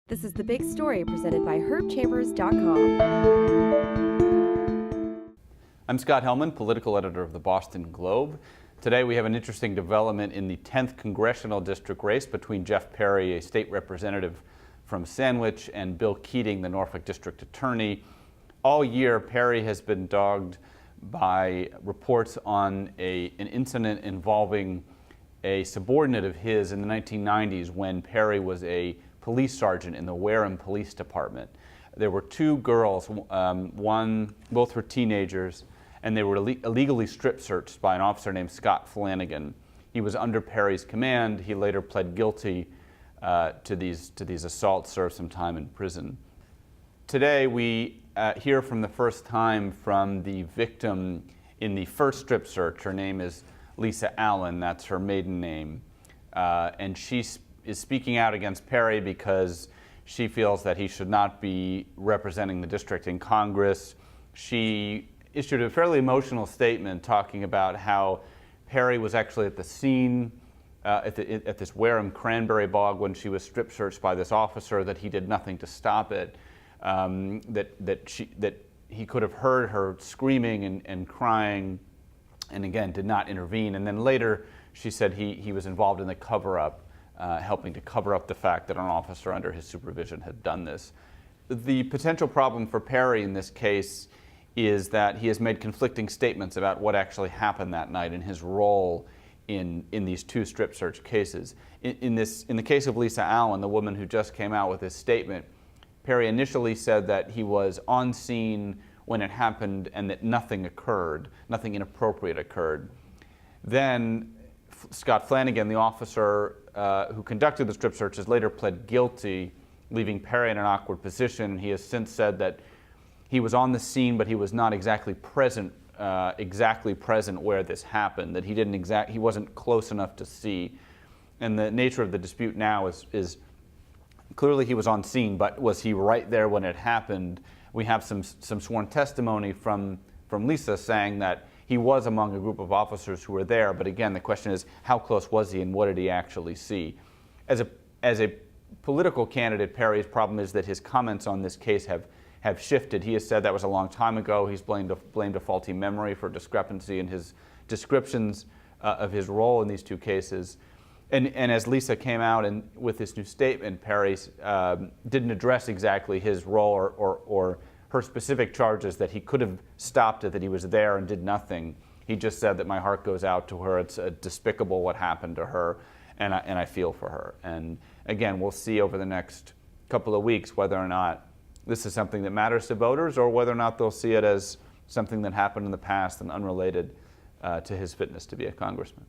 This is The Big Story presented by herbchambers.com. I'm Scott Helman, political editor of the Boston Globe. Today we have an interesting development in the 10th congressional district race between Jeff Perry, a state representative from Sandwich, and Bill Keating, the Norfolk district attorney. All year, Perry has been dogged by reports on an incident involving a subordinate of his in the 1990s when Perry was a police sergeant in the Wareham Police Department. There were two girls, both were teenagers, and they were illegally strip searched by an officer named Scott Flanagan. He was under Perry's command. He later pled guilty to these assaults, served some time in prison. Today we hear from the first time from the victim in the first strip search. Her name is Lisa Allen, that's her maiden name, and she is speaking out against Perry because she feels that he should not be representing the district in Congress. She issued a fairly emotional statement talking about how Perry was actually at the scene at this Wareham cranberry bog when she was strip searched by this officer, that he did nothing to stop it, that he could have heard her screaming and crying, and again did not intervene. And then later she said he was involved in the cover-up, helping to cover up the fact that an officer under his supervision had done this. The potential problem for Perry in this case is that he has made conflicting statements about what actually happened that night and his role in these two strip search cases. In the case of Lisa Allen, the woman who just came out with this statement, Perry initially said that he was on scene when it happened and that nothing inappropriate occurred. Then Scott Flanagan, the officer who conducted the strip searches, later pled guilty, leaving Perry in an awkward position. He has since said that he was on the scene, but he was not exactly present where this happened, that he wasn't close enough to see. And the nature of the dispute now is clearly he was on scene, but was he right there when it happened? We have some sworn testimony from Lisa saying that he was among a group of officers who were there, but again, the question is, how close was he and what did he actually see? As a political candidate, Perry's problem is that his comments on this case have shifted. He has said that was a long time ago. He's blamed a faulty memory for discrepancy in his descriptions of his role in these two cases. And as Lisa came out with this new statement, Perry didn't address exactly his role or her specific charges, that he could have stopped it, that he was there and did nothing. He just said that my heart goes out to her. It's despicable what happened to her, and I feel for her. And again, we'll see over the next couple of weeks whether or not this is something that matters to voters or whether or not they'll see it as something that happened in the past and unrelated to his fitness to be a congressman.